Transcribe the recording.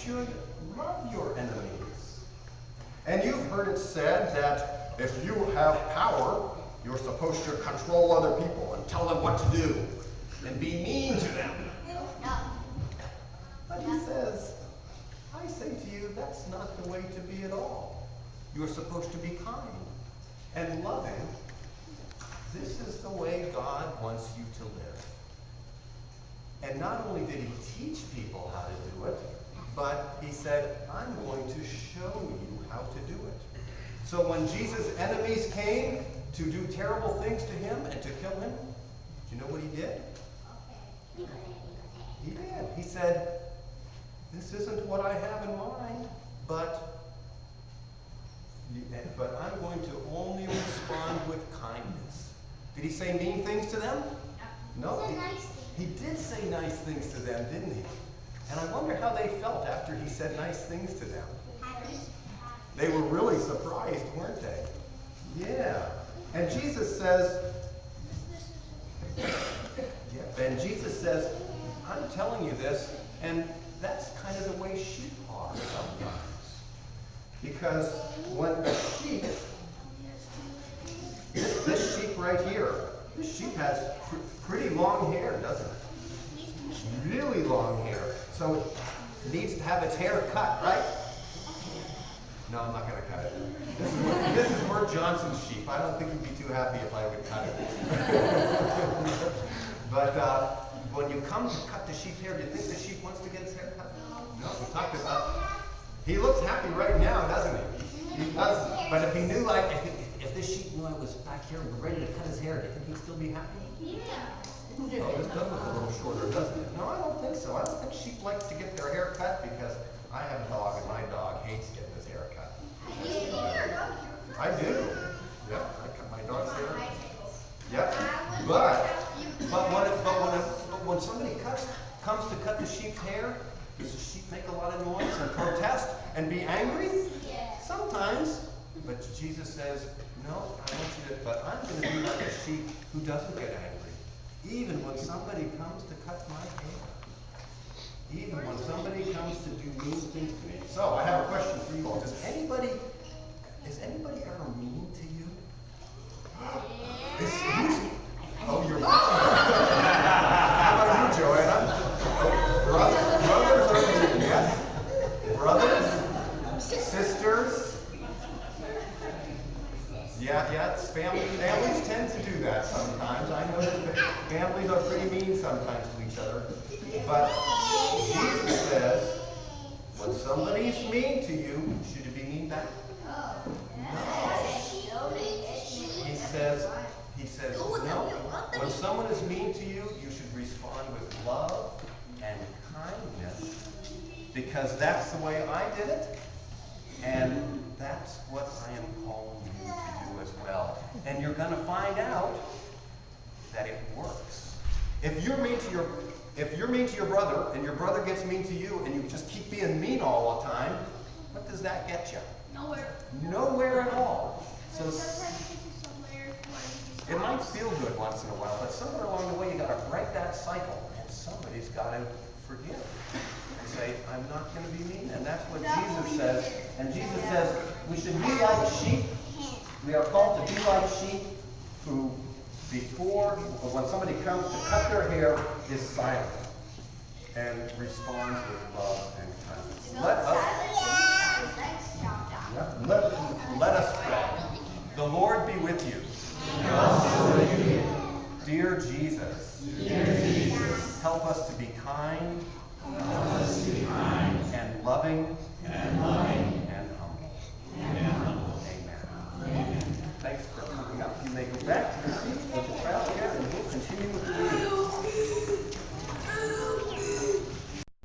should love your enemies. And you've heard it said that if you have power, you're supposed to control other people and tell them what to do and be mean to them. But he says, I say to you, that's not the way to be at all. You're supposed to be kind and loving. This is the way God wants you to live. And not only did he teach people how to do it, but he said, I'm going to show you how to do it. So when Jesus' enemies came to do terrible things to him and to kill him, do you know what he did? He did. He said, this isn't what I have in mind, but I'm going to only respond with kindness. Did he say mean things to them? No. He did say nice things to them, didn't he? And I wonder how they felt after he said nice things to them. They were really surprised, weren't they? Yeah. And Jesus says, I'm telling you this, and that's kind of the way sheep are sometimes. Because when a sheep, this sheep right here, this sheep has pretty long hair, doesn't it? Really long hair. So it needs to have its hair cut, right? No, I'm not going to cut it. This is Bert Johnson's sheep. I don't think he'd be too happy if I would cut it. But when you come to cut the sheep's hair, do you think the sheep wants to get his hair cut? No, we talked about it. He looks happy right now, doesn't he? He does. But if he knew, like, if this sheep knew I was back here and ready to cut his hair, do you think he'd still be happy? Yeah. Oh, this does look a little shorter, doesn't it? No, I don't think so. I don't think sheep like to get their hair cut because I have a dog and my dog hates getting his hair cut. I do. Yep, I cut my dog's hair. Yep. But when somebody comes to cut the sheep's hair, does the sheep make a lot of noise and protest and be angry? Sometimes. But Jesus says, no, I want you to, but I'm going to be like a sheep who doesn't get angry. Even when somebody comes to cut my hair. Even when somebody comes to do mean things to me. So I have a question for you all. Is anybody ever mean to you? Oh, you're How about you, Joanna? Brothers are mean, yes? Brothers? Sisters? Yeah, families tend to do that sometimes. I know that families are pretty mean sometimes to each other. But Jesus says, when somebody's mean to you, should you be mean back? No. He says, no. When someone is mean to you, you should respond with love and kindness. Because that's the way I did it. And that's what I am calling you to do as well. And you're going to find out that it works. If you're mean to your brother and your brother gets mean to you and you just keep being mean all the time, what does that get you? Nowhere. Nowhere at all. So it might feel good once in a while, but somewhere along the way you got to break that cycle, and somebody's got to forgive and say, I'm not going to be mean. And that's what Jesus says. And Jesus says we should be like sheep. We are called to be like sheep who, when somebody comes to cut their hair, is silent and responds with love and kindness. Let us pray. The Lord be with you.